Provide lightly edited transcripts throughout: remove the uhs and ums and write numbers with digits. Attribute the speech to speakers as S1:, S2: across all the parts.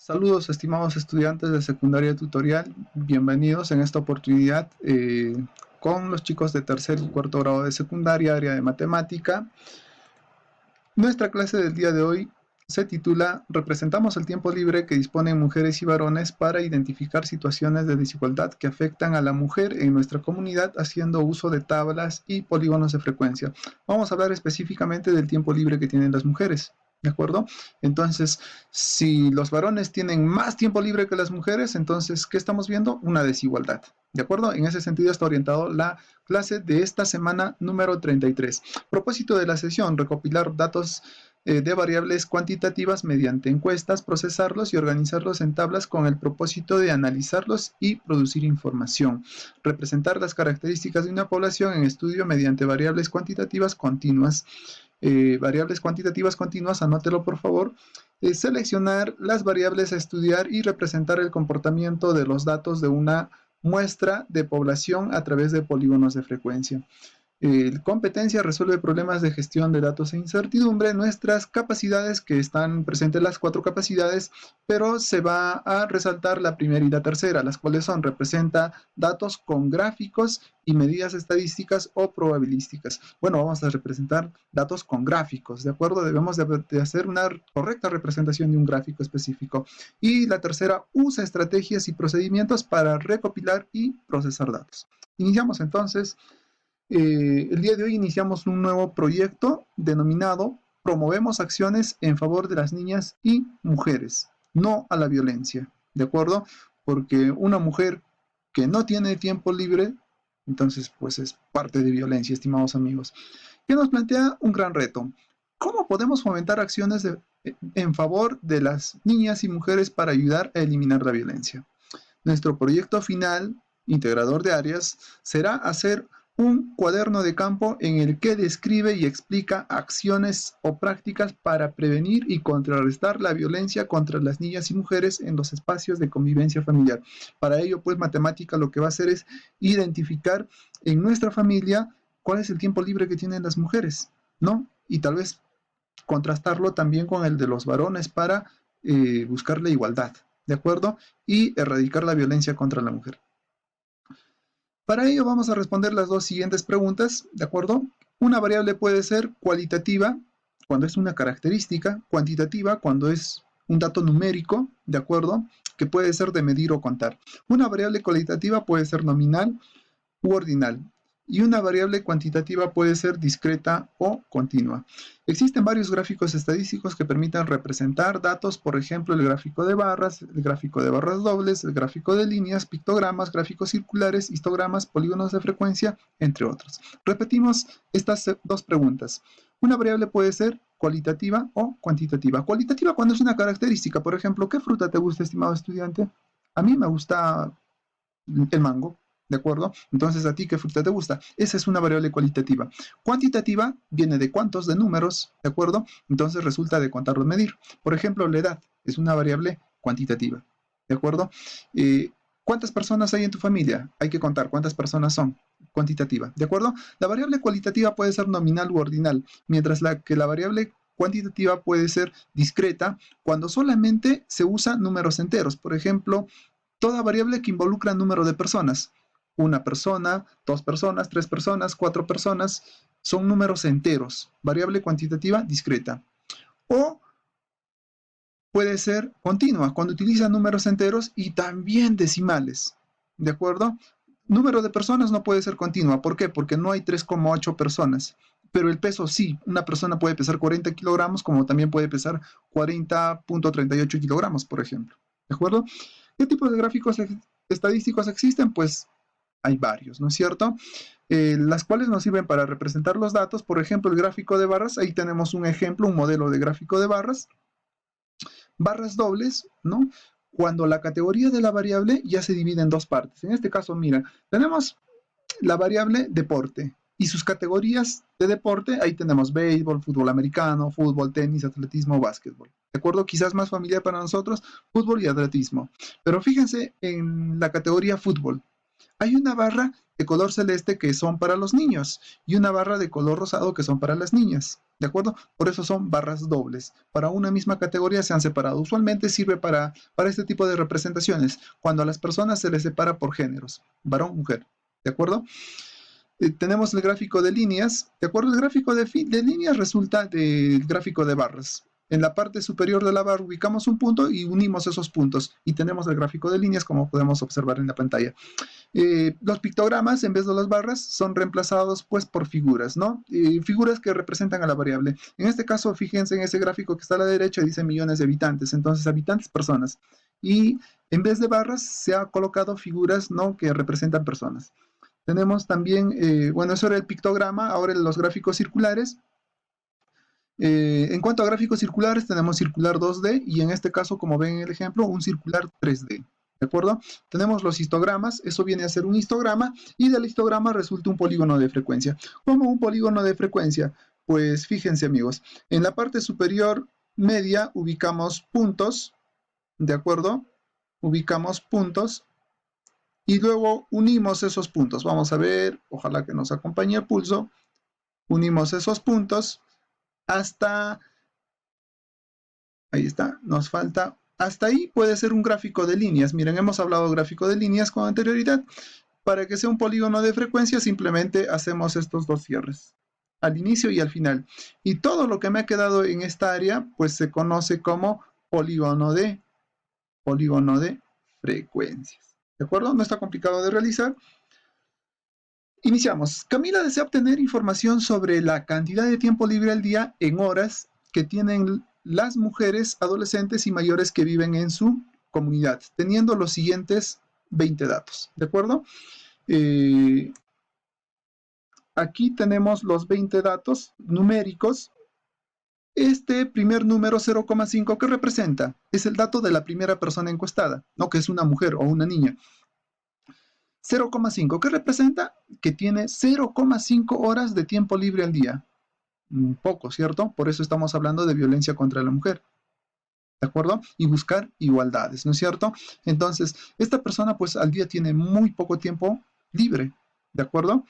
S1: Saludos, estimados estudiantes de secundaria tutorial. Bienvenidos en esta oportunidad con los chicos de tercer y cuarto grado de secundaria, área de matemática. Nuestra clase del día de hoy se titula Representamos el tiempo libre que disponen mujeres y varones para identificar situaciones de desigualdad que afectan a la mujer en nuestra comunidad haciendo uso de tablas y polígonos de frecuencia. Vamos a hablar específicamente del tiempo libre que tienen las mujeres. ¿De acuerdo? Entonces, si los varones tienen más tiempo libre que las mujeres, entonces, ¿qué estamos viendo? Una desigualdad. ¿De acuerdo? En ese sentido está orientado la clase de esta semana número 33. Propósito de la sesión, recopilar datos de variables cuantitativas mediante encuestas, procesarlos y organizarlos en tablas con el propósito de analizarlos y producir información. Representar las características de una población en estudio mediante variables cuantitativas continuas. Variables cuantitativas continuas, anótelo por favor. Seleccionar las variables a estudiar y representar el comportamiento de los datos de una muestra de población a través de polígonos de frecuencia. Competencia resuelve problemas de gestión de datos e incertidumbre. Nuestras capacidades, que están presentes las 4 capacidades, pero se va a resaltar la primera y la tercera, las cuales son: representa datos con gráficos y medidas estadísticas o probabilísticas. Bueno, vamos a representar datos con gráficos, ¿de acuerdo? Debemos de hacer una correcta representación de un gráfico específico. Y la tercera, usa estrategias y procedimientos para recopilar y procesar datos. Iniciamos entonces. El día de hoy iniciamos un nuevo proyecto denominado Promovemos acciones en favor de las niñas y mujeres, no a la violencia, ¿de acuerdo? Porque una mujer que no tiene tiempo libre, entonces pues es parte de violencia, estimados amigos, que nos plantea un gran reto. ¿Cómo podemos fomentar acciones en favor de las niñas y mujeres para ayudar a eliminar la violencia? Nuestro proyecto final, integrador de áreas, será hacer un cuaderno de campo en el que describe y explica acciones o prácticas para prevenir y contrarrestar la violencia contra las niñas y mujeres en los espacios de convivencia familiar. Para ello, pues, matemática lo que va a hacer es identificar en nuestra familia cuál es el tiempo libre que tienen las mujeres, ¿no? Y tal vez contrastarlo también con el de los varones para buscar la igualdad, ¿de acuerdo? Y erradicar la violencia contra la mujer. Para ello vamos a responder las dos siguientes preguntas, ¿de acuerdo? Una variable puede ser cualitativa, cuando es una característica; cuantitativa, cuando es un dato numérico, ¿de acuerdo? Que puede ser de medir o contar. Una variable cualitativa puede ser nominal u ordinal, y una variable cuantitativa puede ser discreta o continua. Existen varios gráficos estadísticos que permiten representar datos, por ejemplo, el gráfico de barras dobles, el gráfico de líneas, pictogramas, gráficos circulares, histogramas, polígonos de frecuencia, entre otros. Repetimos estas dos preguntas. Una variable puede ser cualitativa o cuantitativa. Cualitativa cuando es una característica, por ejemplo, ¿qué fruta te gusta, estimado estudiante? A mí me gusta el mango. ¿De acuerdo? Entonces, ¿a ti qué fruta te gusta? Esa es una variable cualitativa. Cuantitativa viene de cuántos, de números, ¿de acuerdo? Entonces resulta de contar o medir. Por ejemplo, la edad es una variable cuantitativa, ¿de acuerdo? ¿Cuántas personas hay en tu familia? Hay que contar cuántas personas son. Cuantitativa, ¿de acuerdo? La variable cualitativa puede ser nominal u ordinal, mientras que la variable cuantitativa puede ser discreta cuando solamente se usa números enteros. Por ejemplo, toda variable que involucra número de personas. Una persona, 2 personas, 3 personas, 4 personas, son números enteros. Variable cuantitativa discreta. O puede ser continua, cuando utiliza números enteros y también decimales. ¿De acuerdo? Número de personas no puede ser continua. ¿Por qué? Porque no hay 3,8 personas. Pero el peso sí. Una persona puede pesar 40 kilogramos, como también puede pesar 40,38 kilogramos, por ejemplo. ¿De acuerdo? ¿Qué tipos de gráficos estadísticos existen? Pues hay varios, ¿no es cierto? Las cuales nos sirven para representar los datos. Por ejemplo, el gráfico de barras. Ahí tenemos un ejemplo, un modelo de gráfico de barras. Barras dobles, ¿no? Cuando la categoría de la variable ya se divide en dos partes. En este caso, mira, tenemos la variable deporte y sus categorías de deporte. Ahí tenemos béisbol, fútbol americano, fútbol, tenis, atletismo, básquetbol. ¿De acuerdo? Quizás más familiar para nosotros, fútbol y atletismo. Pero fíjense en la categoría fútbol. Hay una barra de color celeste que son para los niños y una barra de color rosado que son para las niñas, ¿de acuerdo? Por eso son barras dobles. Para una misma categoría se han separado. Usualmente sirve para este tipo de representaciones, cuando a las personas se les separa por géneros, varón, mujer, ¿de acuerdo? Tenemos el gráfico de líneas, ¿de acuerdo? El gráfico de líneas resulta del gráfico de barras. En la parte superior de la barra ubicamos un punto y unimos esos puntos y tenemos el gráfico de líneas como podemos observar en la pantalla. Los pictogramas en vez de las barras son reemplazados pues por figuras, ¿no? Figuras que representan a la variable. En este caso, fíjense en ese gráfico que está a la derecha, dice millones de habitantes, entonces habitantes, personas. Y en vez de barras se ha colocado figuras, ¿no? Que representan personas. Tenemos también, bueno, eso era el pictograma, ahora los gráficos circulares. En cuanto a gráficos circulares, tenemos circular 2D y en este caso, como ven en el ejemplo, un circular 3D. ¿De acuerdo? Tenemos los histogramas, eso viene a ser un histograma y del histograma resulta un polígono de frecuencia. ¿Cómo un polígono de frecuencia? Pues fíjense amigos, en la parte superior media ubicamos puntos, ¿de acuerdo? Ubicamos puntos y luego unimos esos puntos. Vamos a ver, ojalá que nos acompañe el pulso. Unimos esos puntos hasta, ahí está, nos falta, hasta ahí puede ser un gráfico de líneas. Miren, hemos hablado de gráfico de líneas con anterioridad. Para que sea un polígono de frecuencia, simplemente hacemos estos dos cierres, al inicio y al final. Y todo lo que me ha quedado en esta área, pues se conoce como polígono de frecuencias. ¿De acuerdo? No está complicado de realizar. Iniciamos. Camila desea obtener información sobre la cantidad de tiempo libre al día en horas que tienen las mujeres, adolescentes y mayores que viven en su comunidad, teniendo los siguientes 20 datos. ¿De acuerdo? Aquí tenemos los 20 datos numéricos. Este primer número 0,5, ¿qué representa? Es el dato de la primera persona encuestada, ¿no? Que es una mujer o una niña. 0,5, ¿qué representa? Que tiene 0,5 horas de tiempo libre al día. Poco, ¿cierto? Por eso estamos hablando de violencia contra la mujer. ¿De acuerdo? Y buscar igualdades, ¿no es cierto? Entonces, esta persona pues al día tiene muy poco tiempo libre, ¿de acuerdo?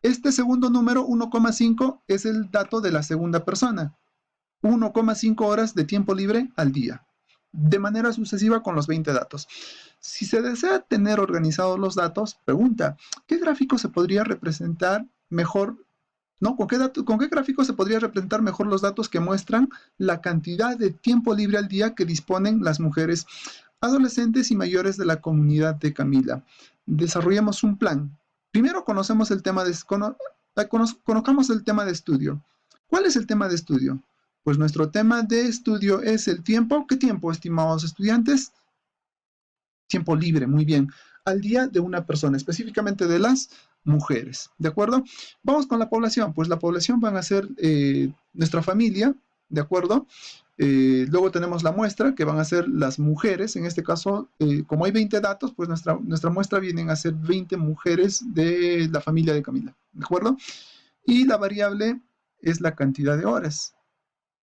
S1: Este segundo número, 1,5, es el dato de la segunda persona. 1,5 horas de tiempo libre al día, de manera sucesiva con los 20 datos. Si se desea tener organizados los datos, pregunta, ¿qué gráfico se podría representar mejor? ¿No? ¿Con qué gráfico se podría representar mejor los datos que muestran la cantidad de tiempo libre al día que disponen las mujeres, adolescentes y mayores de la comunidad de Camila? Desarrollemos un plan. Primero conozcamos el tema conozcamos el tema de estudio. ¿Cuál es el tema de estudio? Pues nuestro tema de estudio es el tiempo. ¿Qué tiempo, estimados estudiantes? Tiempo libre, muy bien. Al día de una persona, específicamente de las mujeres, ¿de acuerdo? Vamos con la población. Pues la población van a ser nuestra familia, ¿de acuerdo? Luego tenemos la muestra, que van a ser las mujeres. En este caso, como hay 20 datos, pues nuestra muestra vienen a ser 20 mujeres de la familia de Camila, ¿de acuerdo? Y la variable es la cantidad de horas,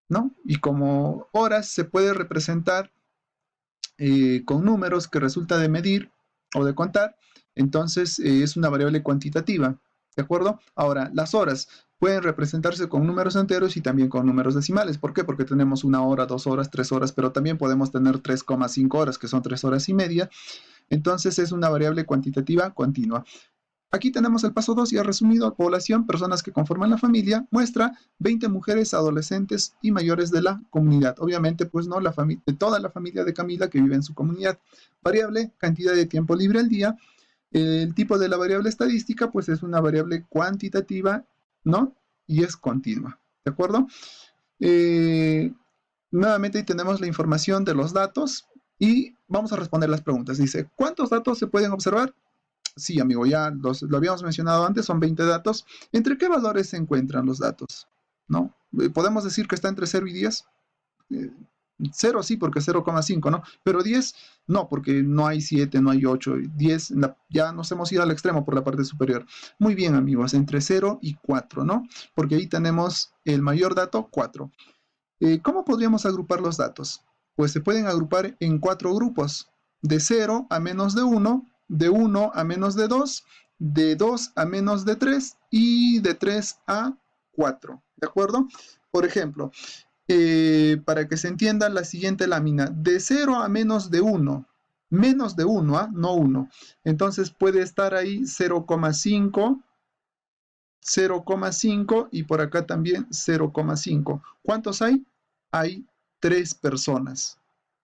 S1: ¿no? Y como horas se puede representar con números que resulta de medir o de contar, entonces es una variable cuantitativa, ¿de acuerdo? Ahora, las horas pueden representarse con números enteros y también con números decimales. ¿Por qué? Porque tenemos 1 hora, 2 horas, 3 horas, pero también podemos tener 3,5 horas, que son 3 horas y media. Entonces es una variable cuantitativa continua. Aquí tenemos el paso 2 ya resumido. Población, personas que conforman la familia, muestra 20 mujeres, adolescentes y mayores de la comunidad. Obviamente, pues no, de toda la familia de Camila que vive en su comunidad. Variable, cantidad de tiempo libre al día. El tipo de la variable estadística, pues es una variable cuantitativa, ¿no? Y es continua, ¿de acuerdo? Nuevamente ahí tenemos la información de los datos y vamos a responder las preguntas. Dice, ¿cuántos datos se pueden observar? Sí, amigo, ya lo habíamos mencionado antes, son 20 datos. ¿Entre qué valores se encuentran los datos? ¿No? ¿Podemos decir que está entre 0 y 10? 0 sí, porque 0,5, ¿no? Pero 10 no, porque no hay 7, no hay 8. 10, ya nos hemos ido al extremo por la parte superior. Muy bien, amigos, entre 0 y 4, ¿no? Porque ahí tenemos el mayor dato, 4. ¿Cómo podríamos agrupar los datos? Pues se pueden agrupar en 4 grupos, de 0 a menos de 1, de 1 a menos de 2, de 2 a menos de 3 y de 3 a 4, ¿de acuerdo? Por ejemplo, para que se entienda la siguiente lámina, de 0 a menos de 1, ¿ah? No 1. Entonces puede estar ahí 0,5, 0,5 y por acá también 0,5. ¿Cuántos hay? Hay 3 personas.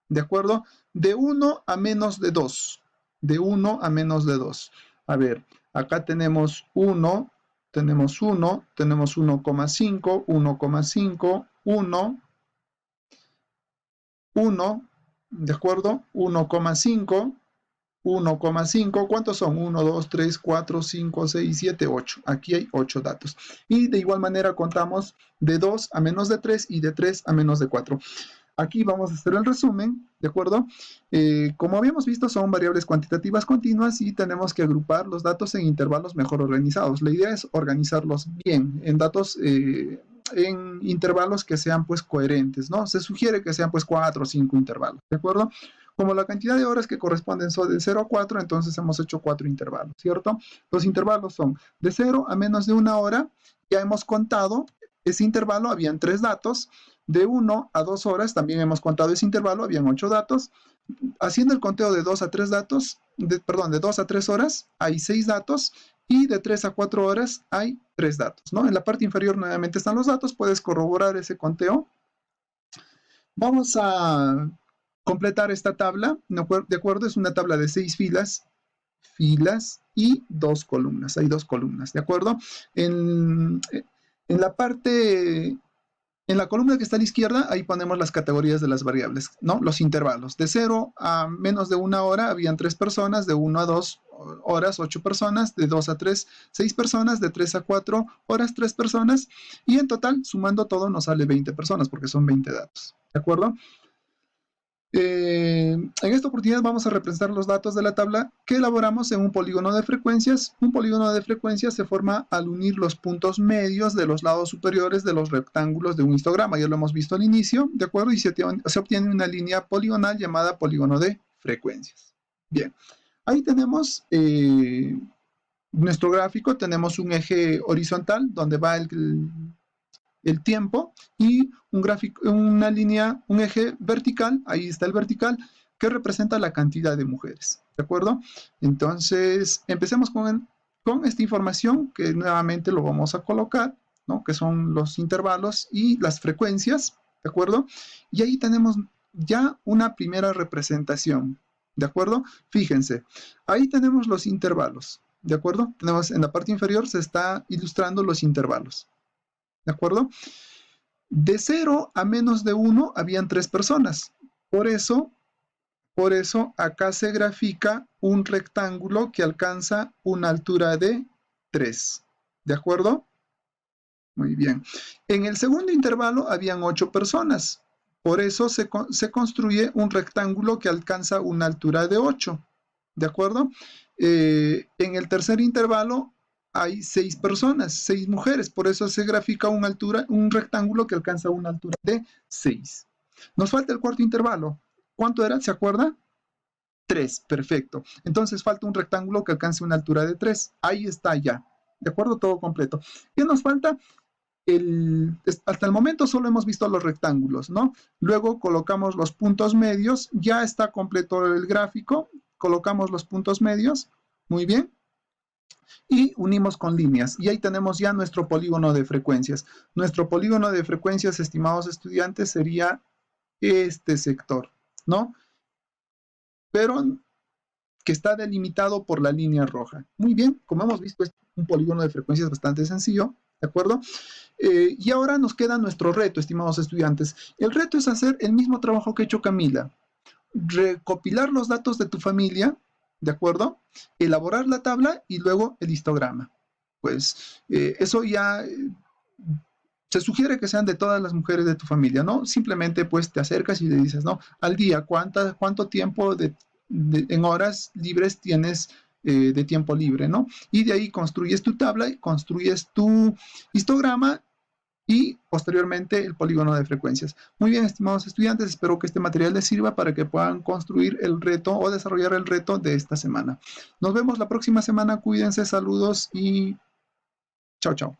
S1: ¿De acuerdo? De 1 a menos de 2. De 1 a menos de 2. A ver, acá tenemos 1, tenemos 1, tenemos 1,5, 1,5, 1, 1, ¿de acuerdo? 1,5, 1,5, ¿cuántos son? 1, 2, 3, 4, 5, 6, 7, 8. Aquí hay 8 datos. Y de igual manera contamos de 2 a menos de 3 y de 3 a menos de 4. Aquí vamos a hacer el resumen, ¿de acuerdo? Como habíamos visto, son variables cuantitativas continuas y tenemos que agrupar los datos en intervalos mejor organizados. La idea es organizarlos bien en datos, en intervalos que sean pues coherentes, ¿no? Se sugiere que sean pues 4 o 5 intervalos, ¿de acuerdo? Como la cantidad de horas que corresponden son de 0 a 4, entonces hemos hecho 4 intervalos, ¿cierto? Los intervalos son de 0 a menos de 1 hora, ya hemos contado ese intervalo, habían 3 datos. De 1 a 2 horas, también hemos contado ese intervalo, habían 8 datos. Haciendo el conteo de 2 a 3 datos, de 2 a 3 horas, hay 6 datos. Y de 3 a 4 horas hay 3 datos, ¿no? En la parte inferior nuevamente están los datos, puedes corroborar ese conteo. Vamos a completar esta tabla, ¿de acuerdo? Es una tabla de 6 filas y 2 columnas. Hay 2 columnas, ¿de acuerdo? En la parte... En la columna que está a la izquierda, ahí ponemos las categorías de las variables, ¿no? Los intervalos. De 0 a menos de 1 hora habían 3 personas, de 1 a 2 horas 8 personas, de 2 a 3 6 personas, de 3 a 4 horas 3 personas y en total, sumando todo, nos sale 20 personas porque son 20 datos, ¿de acuerdo? En esta oportunidad vamos a representar los datos de la tabla que elaboramos en un polígono de frecuencias. Un polígono de frecuencias se forma al unir los puntos medios de los lados superiores de los rectángulos de un histograma. Ya lo hemos visto al inicio, ¿de acuerdo? Y se obtiene una línea poligonal llamada polígono de frecuencias. Bien, ahí tenemos nuestro gráfico. Tenemos un eje horizontal donde va el tiempo y un gráfico, una línea, un eje vertical, ahí está el vertical, que representa la cantidad de mujeres, ¿de acuerdo? Entonces, empecemos con esta información que nuevamente lo vamos a colocar, ¿no? Que son los intervalos y las frecuencias, ¿de acuerdo? Y ahí tenemos ya una primera representación, ¿de acuerdo? Fíjense, ahí tenemos los intervalos, ¿de acuerdo? Tenemos en la parte inferior se está ilustrando los intervalos. ¿De acuerdo? De 0 a menos de 1 habían 3 personas. Por eso acá se grafica un rectángulo que alcanza una altura de 3. ¿De acuerdo? Muy bien. En el segundo intervalo habían 8 personas. Por eso se construye un rectángulo que alcanza una altura de 8. ¿De acuerdo? En el tercer intervalo hay 6 personas, 6 mujeres, por eso se grafica un rectángulo que alcanza una altura de 6. Nos falta el cuarto intervalo. ¿Cuánto era? ¿Se acuerda? 3, perfecto. Entonces falta un rectángulo que alcance una altura de 3. Ahí está ya. ¿De acuerdo? Todo completo. ¿Qué nos falta? Hasta el momento solo hemos visto los rectángulos, ¿no? Luego colocamos los puntos medios. Ya está completo el gráfico. Colocamos los puntos medios. Muy bien. Y unimos con líneas. Y ahí tenemos ya nuestro polígono de frecuencias. Nuestro polígono de frecuencias, estimados estudiantes, sería este sector, ¿no? Pero que está delimitado por la línea roja. Muy bien, como hemos visto, es un polígono de frecuencias bastante sencillo, ¿de acuerdo? Y ahora nos queda nuestro reto, estimados estudiantes. El reto es hacer el mismo trabajo que ha hecho Camila. Recopilar los datos de tu familia, ¿de acuerdo? Elaborar la tabla y luego el histograma. Pues eso ya se sugiere que sean de todas las mujeres de tu familia, ¿no? Simplemente pues te acercas y le dices, ¿no? Al día, ¿cuánto tiempo en horas libres tienes de tiempo libre, ¿no? Y de ahí construyes tu tabla, construyes tu histograma y posteriormente el polígono de frecuencias. Muy bien, estimados estudiantes, espero que este material les sirva para que puedan construir el reto o desarrollar el reto de esta semana. Nos vemos la próxima semana, cuídense, saludos y chao, chao.